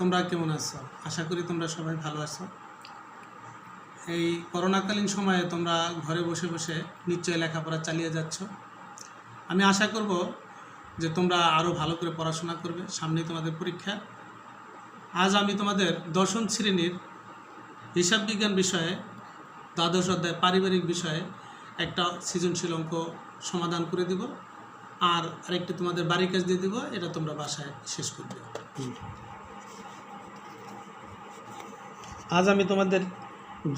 তোমরা কেমন আছো? আশা করি তোমরা সবাই ভালো আছো। এই করোনাকালীন সময়ে তোমরা ঘরে বসে বসে নিশ্চয়ই লেখাপড়া চালিয়ে যাচ্ছ। আমি আশা করব যে তোমরা আরও ভালো করে পড়াশোনা করবে, সামনেই তোমাদের পরীক্ষা। আজ আমি তোমাদের দশম শ্রেণীর হিসাব বিজ্ঞান বিষয়ে দ্বাদশ অধ্যায় পারিবারিক বিষয়ে একটা সৃজনশীল অঙ্ক সমাধান করে দিব, আর আরেকটি তোমাদের বাড়ির কাজ দিয়ে দিব। এটা তোমরা বাসায় শেষ করবে। আজ আমি তোমাদের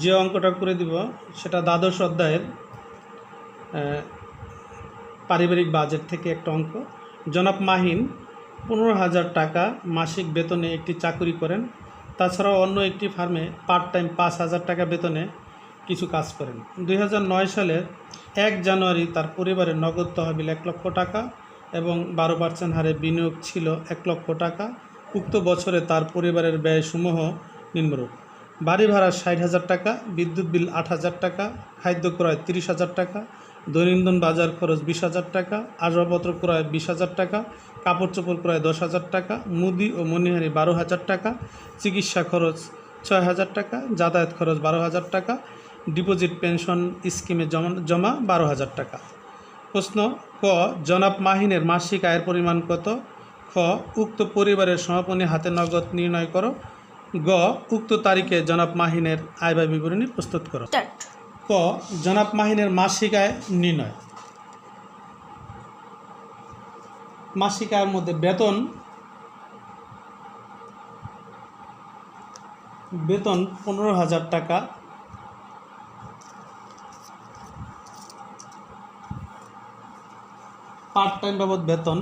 যে অঙ্কটা করে দিব সেটা দ্বাদশ অধ্যায়ের পারিবারিক বাজেট থেকে একটা অঙ্ক। জনাব মাহিন 15,000 টাকা মাসিক বেতনে একটি চাকরি করেন। তাছাড়াও অন্য একটি ফার্মে পার্ট টাইম 5,000 টাকা বেতনে কিছু কাজ করেন। 2009 সালের 1 জানুয়ারি তার পরিবারের নগদ তহবিল 1 লক্ষ টাকা এবং 12% হারে বিনিয়োগ ছিল 1 লক্ষ টাকা। উক্ত বছরে তার পরিবারের ব্যয়সমূহ নিম্নরূপ: বাড়ি ভাড়া 60,000 টাকা, বিদ্যুৎ বিল 8,000 টাকা, খাদ্য ক্রয় 30,000 টাকা, দৈনন্দিন বাজার খরচ 20,000 টাকা, আসবাবপত্র ক্রয় 20,000 টাকা, কাপড় চোপড় ক্রয় 10,000 টাকা, মুদি ও মণিহারি 12,000 টাকা, চিকিৎসা খরচ 6,000 টাকা, যাতায়াত খরচ 12,000 টাকা, ডিপোজিট পেনশন স্কিমে জমা 12,000 টাকা। প্রশ্ন: ক, জনাব মাহিনের মাসিক আয়ের পরিমাণ কত? খ, উক্ত পরিবারের সমাপনী হাতে নগদ নির্ণয় করো। গ, উক্ত তারিখে জনাব মাহিনের আয় ব্যয় বিবরণী প্রস্তুত করো। ক, জনাব মাহিনের মাসিক আয় নির্ণয়। মাসিক আয়ের মধ্যে বেতন 15,000 টাকা, পার্ট টাইম বাবদ বেতন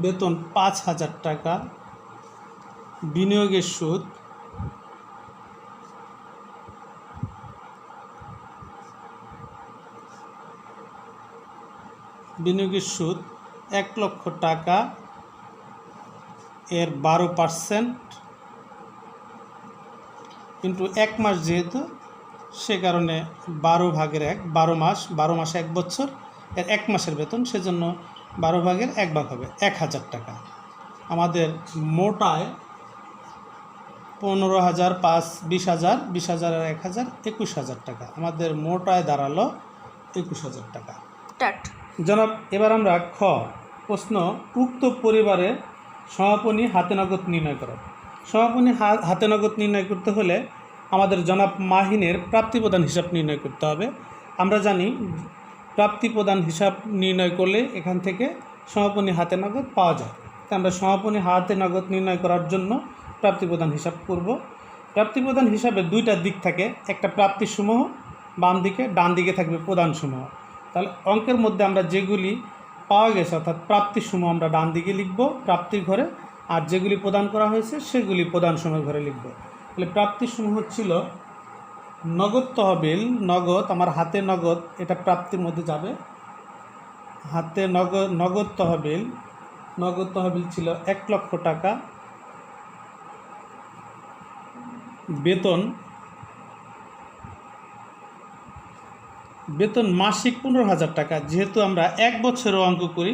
বেতন 5,000 টাকা, বিনিয়োগের সুদ বিনিয়োগের সুদ 1 লক্ষ টাকা, এর 12% কিন্তু 1 মাস যেহেতু, সে কারণে 12/1, 12 মাস, 12 মাসে 1 বছর, এর 1 মাসের বেতন, সেজন্য 12/1 হবে 1,000 টাকা। আমাদের মোট আয় 15,000, 5, 20,000, 20,000 আর 1,000, 21,000 টাকা। আমাদের মোট আয় দাঁড়ালো 21,000 টাকা। জনাব, এবার আমরা খ, প্রশ্ন: উক্ত পরিবারে সমাপনী হাতে নগদ নির্ণয় করো। সমাপনী হাতে নগদ নির্ণয় করতে হলে আমাদের জনাব মাহিনের প্রাপ্তি প্রদান হিসাব নির্ণয় করতে হবে। আমরা জানি প্রাপ্তি প্রদান হিসাব নির্ণয় করলে এখান থেকে সমাপনী হাতে নগদ পাওয়া যায়। তাই আমরা সমাপনী হাতে নগদ নির্ণয় করার জন্য প্রাপ্তি প্রদান হিসাব করব। প্রাপ্তি প্রদান হিসাবে 2টা দিক থাকে, একটা প্রাপ্তিসমূহ বাম দিকে, ডান দিকে থাকবে প্রদানসমূহ। তাহলে অঙ্কের মধ্যে আমরা যেগুলি পাওয়া গেছে অর্থাৎ প্রাপ্তিসমূহ আমরা ডান দিকে লিখব প্রাপ্তির ঘরে, আর যেগুলি প্রদান করা হয়েছে সেগুলি প্রদানসমূহের ঘরে লিখব। তাহলে প্রাপ্তিসমূহ ছিল নগদ তহবিল, নগদ, আমার হাতে নগদ, এটা প্রাপ্তির মধ্যে যাবে। হাতে নগদ তহবিল ছিল 1 লক্ষ টাকা। বেতন মাসিক 15,000 টাকা। যেহেতু আমরা 1 বছরের অঙ্ক করি,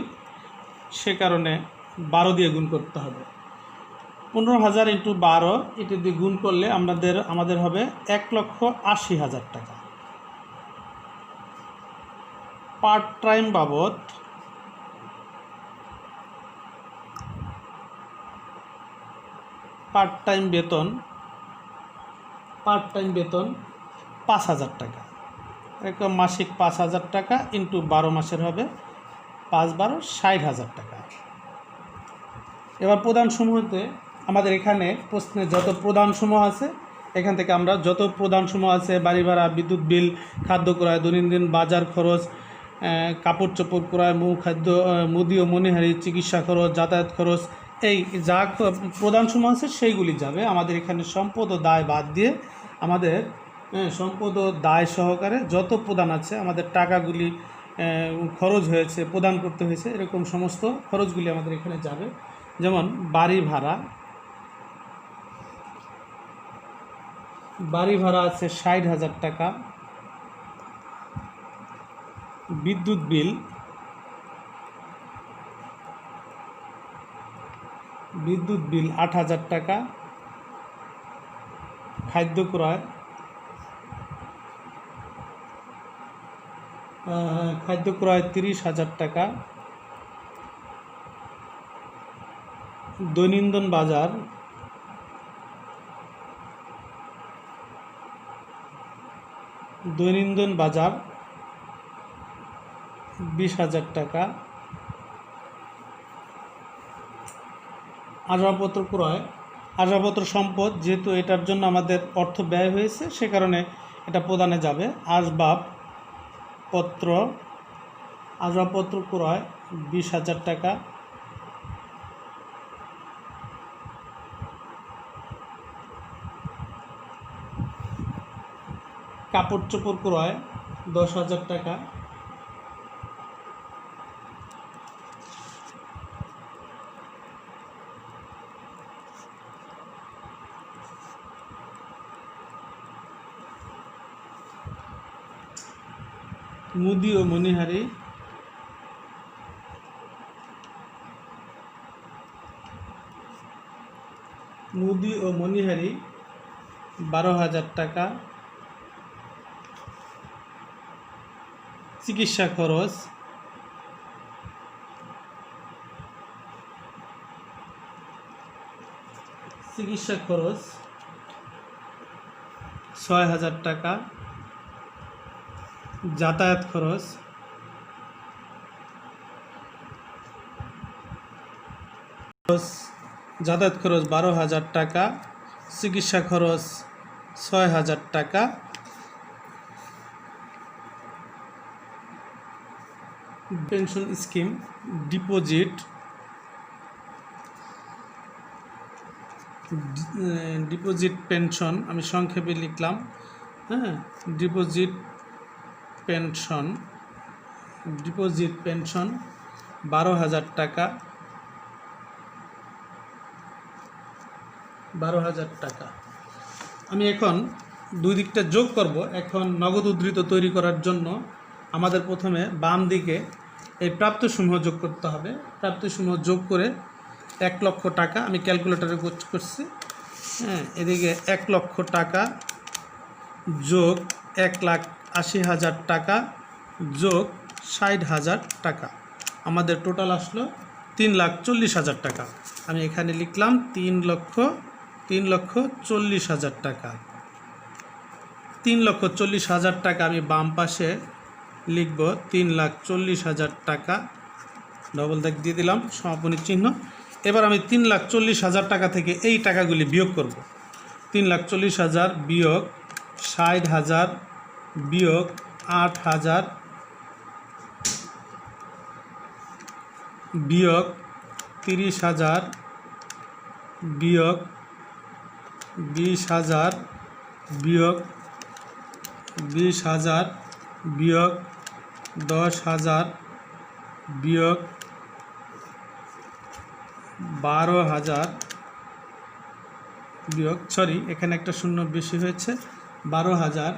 সে কারণে 12 দিয়ে গুণ করতে হবে। 15,000 × 12, এটা দিয়ে গুণ করলে আমাদের হবে 1,80,000 টাকা। পার্ট টাইম বাবদ পার্ট টাইম বেতন 5,000 টাকা। এরকম মাসিক 5,000 টাকা ইন্টু 12 মাসের হবে 5×12 60,000 টাকা। এবার প্রদানসমূহতে আমাদের এখানে প্রশ্নে যত প্রদানসমূহ আছে, এখান থেকে আমরা যত প্রদানসমূহ আছে, বাড়ি ভাড়া, বিদ্যুৎ বিল, খাদ্য ক্রয়, দৈনন্দিন বাজার খরচ, কাপড় চোপড় ক্রয়, মুদি ও মণিহারি, চিকিৎসা খরচ, যাতায়াত খরচ, এই যা প্রদানসমূহ আছে সেইগুলি যাবে। আমাদের এখানে সম্পদ ও দায় বাদ দিয়ে আমাদের সম্পদ ও দায় সহকারে যত প্রদান আছে, আমাদের টাকাগুলি খরচ হয়েছে, প্রদান করতে হয়েছে, এরকম সমস্ত খরচগুলি আমাদের এখানে যাবে। যেমন বাড়ি ভাড়া বাড়ি ভাড়া আছে 60,000 টাকা। বিদ্যুৎ বিল 8,000 টাকা। খাদ্য ক্রয় 30,000 টাকা। দৈনন্দিন বাজার 20,000 টাকা। আসবাবপত্র ক্রয়, আসবাবপত্র সম্পদ, যেহেতু এটার জন্য আমাদের অর্থ ব্যয় হয়েছে সে কারণে এটা প্রদানে যাবে। আসবাবপত্র ক্রয় 20,000 টাকা। কাপড় চোপড় ক্রয় 10,000 টাকা। মুদি ও মণিহারি 12,000 টাকা। চিকিৎসা খরচ 6,000 টাকা। যাতায়াত খরচ 12,000 টাকা। চিকিৎসা খরচ 6,000 টাকা। পেনশন স্কিম ডিপোজিট পেনশন আমি সংক্ষেপে লিখলাম, হ্যাঁ। ডিপোজিট পেনশন 12,000 টাকা। 12,000 টাকা। আমি এখন দুই দিকটা যোগ করব। এখন নগদ উদ্ধৃত তৈরি করার জন্য আমাদের প্রথমে বাম দিকে এই প্রাপ্তসমূহ যোগ করতে হবে। প্রাপ্তসমূহ যোগ করে 1 লক্ষ টাকা আমি ক্যালকুলেটরে করছি, হ্যাঁ। এদিকে 1 লক্ষ টাকা যোগ 1,80,000 টাকা যোগ 60,000 টাকা, আমাদের টোটাল আসলো 3,40,000 টাকা। আমি এখানে লিখলাম 3,40,000 টাকা। 3,40,000 টাকা আমি বাম পাশে লিখব 3,40,000 টাকা, ডবল দাগ দিয়ে দিলাম, সমাপনী চিহ্ন। এবার আমি 3,40,000 টাকা থেকে এই টাকাগুলি বিয়োগ করব। 3,40,000 বিয়োগ 60,000 বিয়োগ 8,000 বিয়োগ 30,000 বিয়োগ 20,000 বিয়োগ 20,000 বিয়োগ 10,000 বিয়োগ 12,000 বিয়োগ, এখানে একটা শূন্য বেশি হয়েছে, 12,000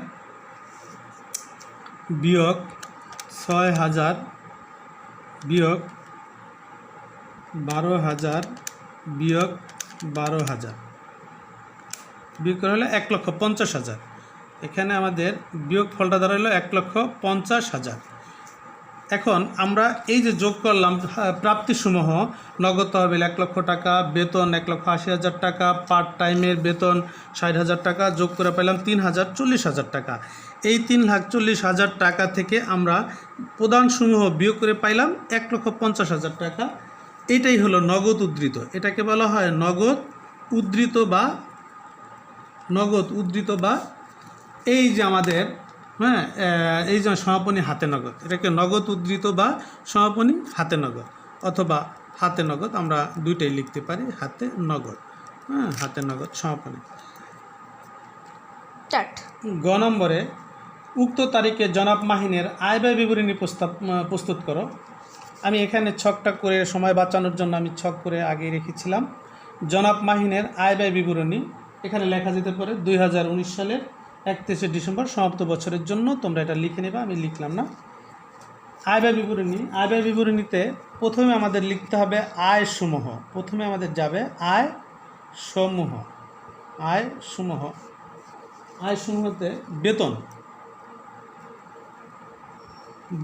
বিয়োগ 6,000 বিয়োগ 12,000 বিয়োগ 12,000 বিয়োগ করা হলো 1,50,000। এখানে আমাদের বিয়োগ ফলটা দাঁড়ালো 1,50,000। এখন আমরা এই যে যোগ করলাম প্রাপ্তিসমূহ, নগদ তহবিল 1 লক্ষ টাকা, বেতন 1,80,000 টাকা, পার্ট টাইমের বেতন 60,000 টাকা, যোগ করে পেলাম 3,40,000 টাকা। এই 3,40,000 টাকা থেকে আমরা প্রদানসমূহ বিয়োগ করে পাইলাম 1,50,000 টাকা। এটাই হলো নগদ উদ্ধৃত। এটাকে বলা হয় নগদ উদ্ধৃত বা এই যে আমাদের, হ্যাঁ, এই যে সমাপনী হাতে নগদ, এটাকে নগদ উদ্ধৃত বা সমাপনী হাতে নগদ অথবা হাতে নগদ, আমরা দুইটাই লিখতে পারি, হাতে নগদ, হ্যাঁ, হাতে নগদ সমাপনী। গ নম্বরে উক্ত তারিখে জনাব মাহিনের আয় ব্যয় বিবরণী প্রস্তুত করো। আমি এখানে ছকটা করে সময় বাঁচানোর জন্য আমি ছক করে আগে রেখেছিলাম। জনাব মাহিনের আয় ব্যয় বিবরণী এখানে লেখা যেতে পারে 2019 সালের 31শে ডিসেম্বর সমাপ্ত বছরের জন্য, তোমরা এটা লিখে নেবা, আমি লিখলাম না। আয় ব্যয় বিবরণী। আয় ব্যয় বিবরণীতে প্রথমে আমাদের লিখতে হবে আয় সমূহ। প্রথমে আমাদের যাবে আয় সমূহ। আয় সমূহ। আয় সমূহতে বেতন।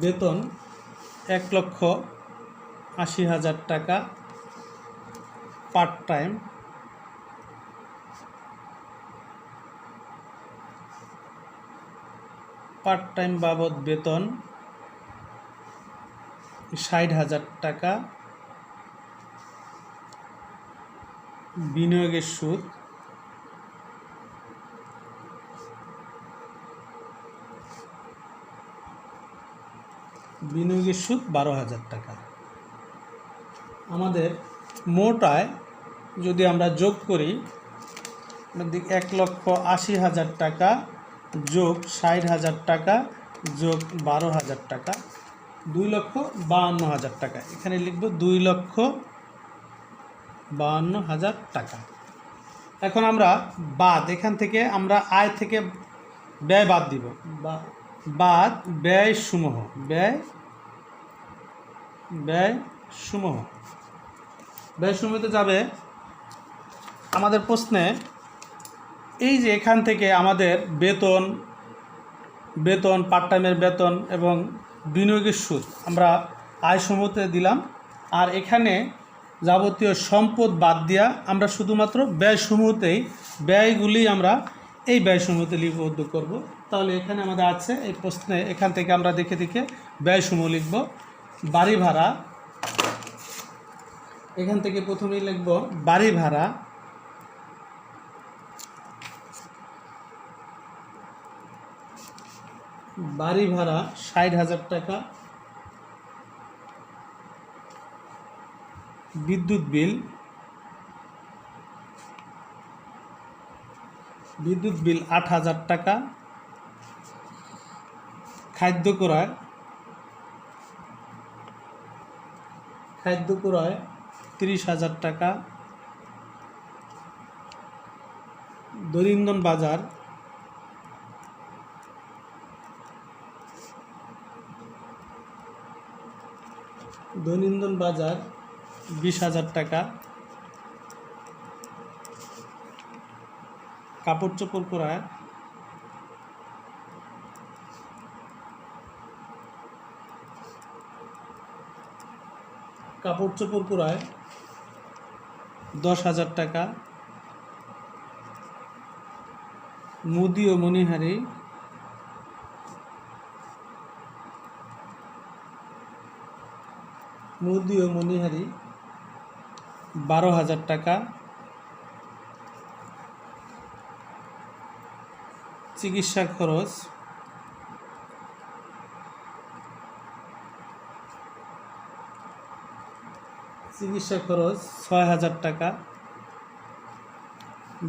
বেতন 1,80,000 টাকা পার্ট টাইম। পার্ট টাইম বাবদ বেতন 60,000 টাকা। বিনিয়োগের সুদ বিনিয়োগের সুদ 12,000 টাকা। আমাদের মোট আয় যদি আমরা যোগ করি, 1,80,000 টাকা যোগ 60,000 টাকা যোগ 12,000 টাকা, 2,52,000 টাকা। এখানে লিখব 2,52,000 টাকা। এখন আমরা বাদ, এখান থেকে আমরা আয় থেকে ব্যয় বাদ দিব, বাদ ব্যয় সমূহ। ব্যয় সমূহতে যাবে আমাদের প্রশ্নে এই যে এখান থেকে আমাদের বেতন পার্ট টাইমের বেতন এবং বিনিয়োগের সুদ আমরা আয় সমূহতে দিলাম, আর এখানে যাবতীয় সম্পদ বাদ দিয়া আমরা শুধুমাত্র ব্যয় সমূহতেই ব্যয়গুলি আমরা এই ব্যয় সমূহতে লিপিবদ্ধ করব। তাহলে এখানে আমাদের আছে এই প্রশ্নে, এখান থেকে আমরা দেখে ব্যয় সমূহ লিখব। বাড়ি ভাড়া, এখান থেকে প্রথমেই লিখব বাড়ি ভাড়া। বাড়ি ভাড়া 60,000 টাকা। বিদ্যুৎ বিল 8,000 টাকা। খাদ্য ক্রয় 30,000 টাকা। দৈনন্দিন বাজার 20,000 টাকা। কাপড় চোপড় ক্রয় 10,000 টাকা। মুদি ও মণিহারি 12,000 টাকা। চিকিৎসা খরচ 6,000 টাকা।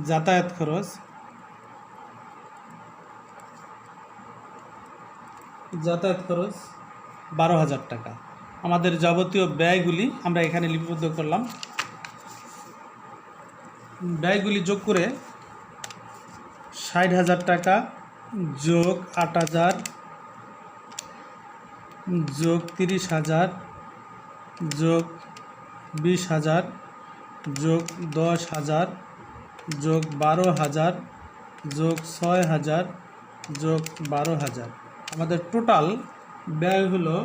যাতায়াত খরচ 12,000 টাকা। আমাদের যাবতীয় ব্যয়গুলি আমরা এখানে লিপিবদ্ধ করলাম। ব্যয়গুলি যোগ করে 60,000 টাকা যোগ 8,000 যোগ 30,000 যোগ 20,000 যোগ 10,000 যোগ 12,000 যোগ 6,000 যোগ 12,000, আমাদের টোটাল ব্যয় হলো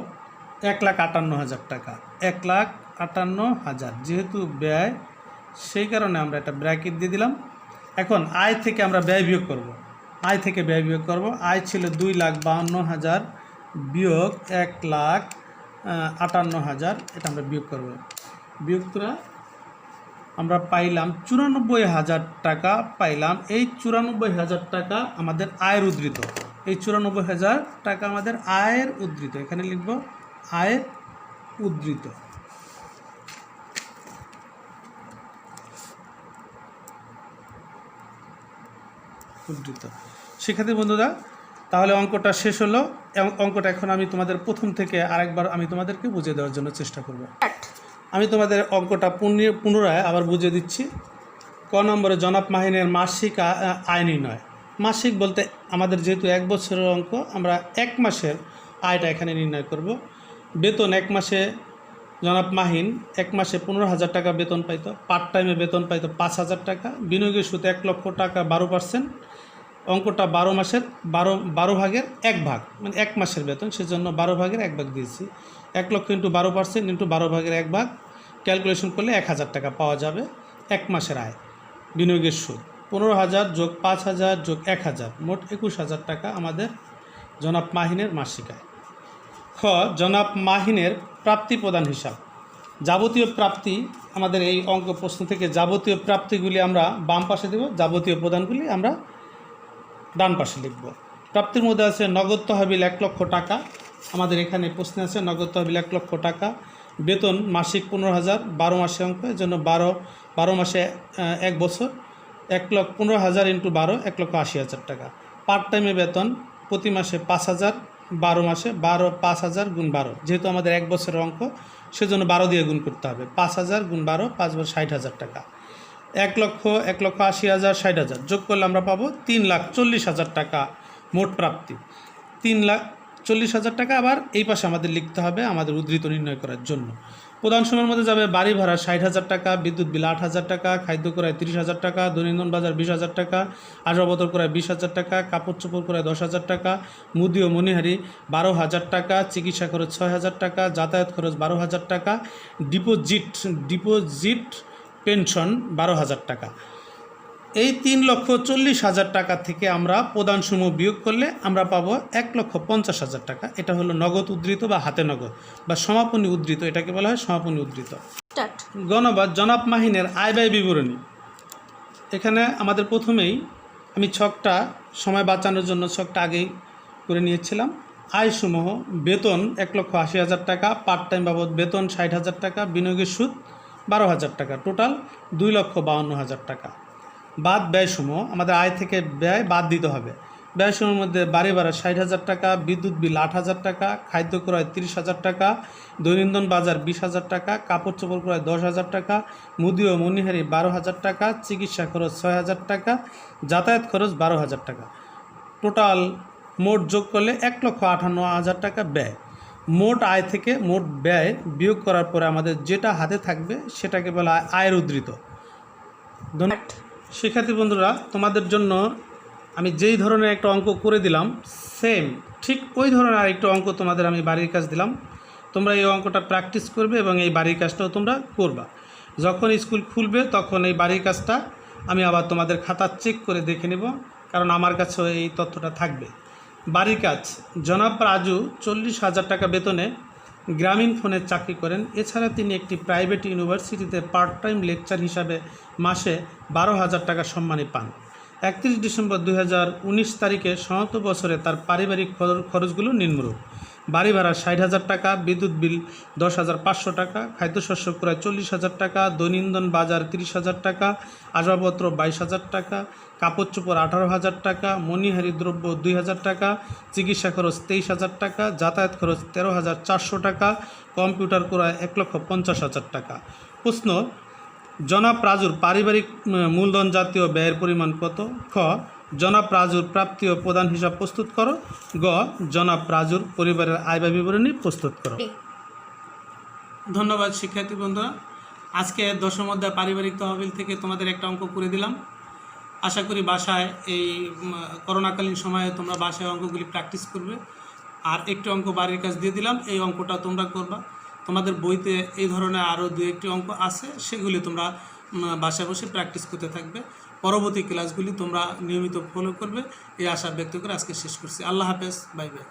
1,58,000 টাকা। 1,58,000 যেহেতু ব্যয়, সেই কারণে আমরা একটা ব্র্যাকেট দিয়ে দিলাম। এখন আয় থেকে আমরা ব্যয় বিয়োগ করব। আয় ছিল 2,52,000 বিয়োগ 1,58,000, এটা আমরা বিয়োগ করব। বিয়োগটা আমরা পাইলাম 94,000 টাকা পাইলাম। এই 94,000 টাকা আমাদের আয়ের উদ্ধৃত। এই 94,000 টাকা আমাদের আয়ের উদ্ধৃত। এখানে লিখব আয়ের উদ্ধৃত। শিক্ষার্থী বন্ধুরা, তাহলে অঙ্কটা শেষ হলো। অঙ্কটা এখন আমি তোমাদের প্রথম থেকে আরেকবার আমি তোমাদেরকে বুঝিয়ে দেওয়ার জন্য চেষ্টা করব। আমি তোমাদের অঙ্কটা পুনরায় আবার বুঝিয়ে দিচ্ছি। ক নম্বরে জনাব মাহিনের মাসিক আয় নির্ণয়। মাসিক বলতে আমাদের যেহেতু 1 বছরের অঙ্ক, আমরা 1 মাসের আয়টা এখানে নির্ণয় করব। বেতন 1 মাসে জনাব মাহিন 1 মাসে 15,000 টাকা বেতন পাইতো, পার্ট টাইমে বেতন পাইতো 5,000 টাকা, বিনিয়োগের সুদ 1 লক্ষ টাকা 12%। অঙ্কটা 12 মাসের 12 ভাগের 1 ভাগ, মানে 1 মাসের বেতন, সেজন্য 12 ভাগের 1 ভাগ দিয়েছি। 1 লক্ষ ইন্টু 12% ইন্টু 12 ভাগের 1 ভাগ ক্যালকুলেশন করলে 1,000 টাকা পাওয়া যাবে 1 মাসের আয়। বিনিয়োগের সুদ 15,000 যোগ 5,000 যোগ 1,000, মোট 21,000 টাকা আমাদের জনাব মাহিনের মাসিক আয়। খ জনাব মাহিনের প্রাপ্তি প্রদান হিসাব। যাবতীয় প্রাপ্তি, আমাদের এই অঙ্ক প্রশ্ন থেকে যাবতীয় প্রাপ্তিগুলি আমরা বাম পাশে দেব, যাবতীয় প্রদানগুলি আমরা ডান পাশে লিখব। প্রাপ্তির মধ্যে আছে নগদ তহবিল 1 লক্ষ টাকা, আমাদের এখানে প্রশ্নে আছে নগদ তহবিল 1 লক্ষ টাকা। বেতন মাসিক 15,000, 12 মাসে অঙ্ক, এর জন্য 12 মাসে 1 বছর, 15,000 ইন্টু 12, 1,80,000 টাকা। পার্ট টাইমে বেতন প্রতি মাসে 5,000, 12 মাসে 5,000 গুণ 12, যেহেতু আমাদের 1 বছরের অঙ্ক সেজন্য 12 দিয়ে গুণ করতে হবে। 5,000 গুণ 12, 5 বার 60,000 টাকা। 1,80,000, 60,000 যোগ করলে আমরা পাবো 3,40,000 টাকা মোট প্রাপ্তি। 3,40,000 টাকা আবার এই পাশে আমাদের লিখতে হবে আমাদের উদ্ধৃত নির্ণয় করার জন্য। প্রধান সময়ের মধ্যে যাবে বাড়ি ভাড়া 60,000 টাকা, বিদ্যুৎ বিল 8,000 টাকা, খাদ্য ক্রয় 30,000 টাকা, দৈনন্দিন বাজার 20,000 টাকা, আসবাবপত্র ক্রয় 20,000 টাকা, কাপড় চোপড় ক্রয় 10,000 টাকা, মুদি ও মণিহারি 12,000 টাকা, চিকিৎসা খরচ 6,000 টাকা, যাতায়াত খরচ 12,000 টাকা, ডিপোজিট পেনশন 12,000 টাকা। এই 3,40,000 টাকা থেকে আমরা প্রদানসমূহ বিয়োগ করলে আমরা পাবো 1,50,000 টাকা। এটা হলো নগদ উদ্ধৃত বা হাতে নগদ বা সমাপনী উদ্ধৃত, এটাকে বলা হয় সমাপনী উদ্ধৃত। গণবাদ জনাব মাহিনের আয় ব্যয় বিবরণী। এখানে আমাদের প্রথমেই আমি ছকটা সময় বাঁচানোর জন্য ছকটা আগেই করে নিয়েছিলাম। আয়সমূহ বেতন 1,80,000 টাকা, পার্ট টাইম বাবদ বেতন 60,000 টাকা, বিনিয়োগের সুদ 12,000 টাকা, টোটাল 2,52,000 টাকা। বাদ ব্যয়সমূহ, আমাদের আয় থেকে ব্যয় বাদ দিতে হবে। ব্যয়সমূহের মধ্যে বাড়ি ভাড়া 60,000 টাকা, বিদ্যুৎ বিল 8,000 টাকা, খাদ্য ক্রয় 30,000 টাকা, দৈনন্দিন বাজার 20,000 টাকা, কাপড় চোপড় ক্রয় 10,000 টাকা, মুদি ও মণিহারি 12,000 টাকা, চিকিৎসা খরচ 6,000 টাকা, যাতায়াত খরচ 12,000 টাকা। টোটাল মোট যোগ করলে 1,58,000 টাকা ব্যয়। মোট আয় থেকে মোট ব্যয় বিয়োগ করার পরে আমাদের যেটা হাতে থাকবে সেটাকে বলা হয় আয়ের উদ্ধৃত। ধন্যবাদ শিক্ষার্থী বন্ধুরা, তোমাদের জন্য আমি যেই ধরনের একটা অঙ্ক করে দিলাম সেম ঠিক ওই ধরনের আরেকটা অঙ্ক তোমাদের আমি বাড়ির কাজ দিলাম। তোমরা এই অঙ্কটা প্র্যাকটিস করবে এবং এই বাড়ির কাজটাও তোমরা করবা। যখন স্কুল খুলবে তখন এই বাড়ির কাজটা আমি আবার তোমাদের খাতা চেক করে দেখে নেব, কারণ আমার কাছেও এই তথ্যটা থাকবে। বাড়ির কাজ, জনাব রাজু 40,000 টাকা বেতনে গ্রামীণ ফোনের চাকরি করেন। এছাড়া তিনি একটি প্রাইভেট ইউনিভার্সিটিতে পার্ট টাইম লেকচার হিসাবে মাসে 12,000 টাকা সম্মানী পান। 31 ডিসেম্বর 2019 তারিখে সমাপ্ত বছরে তার পারিবারিক খরচগুলো নিম্নরূপ: বাড়ি ভাড়া 60,000 টাকা, বিদ্যুৎ বিল 10,500 টাকা, খাদ্যশস্য ক্রয় 40,000 টাকা, দৈনন্দিন বাজার 30,000 টাকা, আসবাবপত্র 22,000 টাকা, কাপড় চোপড় 18,000 টাকা, মণিহারি দ্রব্য 2,000 টাকা, চিকিৎসা খরচ 23,000 টাকা, যাতায়াত খরচ 13,400 টাকা, কম্পিউটার ক্রয় 1,50,000 টাকা। প্রশ্ন: জনাব রাজুর পারিবারিক মূলধন জাতীয় ব্যয়ের পরিমাণ কত? খ জনাব রাজুর প্রাপ্তি ও প্রদান হিসাব প্রস্তুত করো। গ জনাব রাজুর পরিবারের আয় ব্যয় বিবরণী প্রস্তুত করো। ধন্যবাদ শিক্ষার্থী বন্ধুরা, আজকে দশম অধ্যায় পারিবারিক তহবিল থেকে তোমাদের একটা অঙ্ক করে দিলাম। আশা করি বাসায় এই করোনাকালীন সময়ে তোমরা বাসায় অঙ্কগুলি প্র্যাকটিস করবে। আর একটি অঙ্ক বাড়ির কাজ দিয়ে দিলাম, এই অঙ্কটা তোমরা করবা। তোমাদের বইতে এই ধরনের আরও 2-1টি অঙ্ক আছে, সেগুলি তোমরা বাসায় বসে প্র্যাকটিস করতে থাকবে। পরবর্তী ক্লাসগুলি তোমরা নিয়মিত ফলো করবে, এই আশা ব্যক্ত করে আজকে শেষ করছি। আল্লাহ হাফেজ, বাই বাই।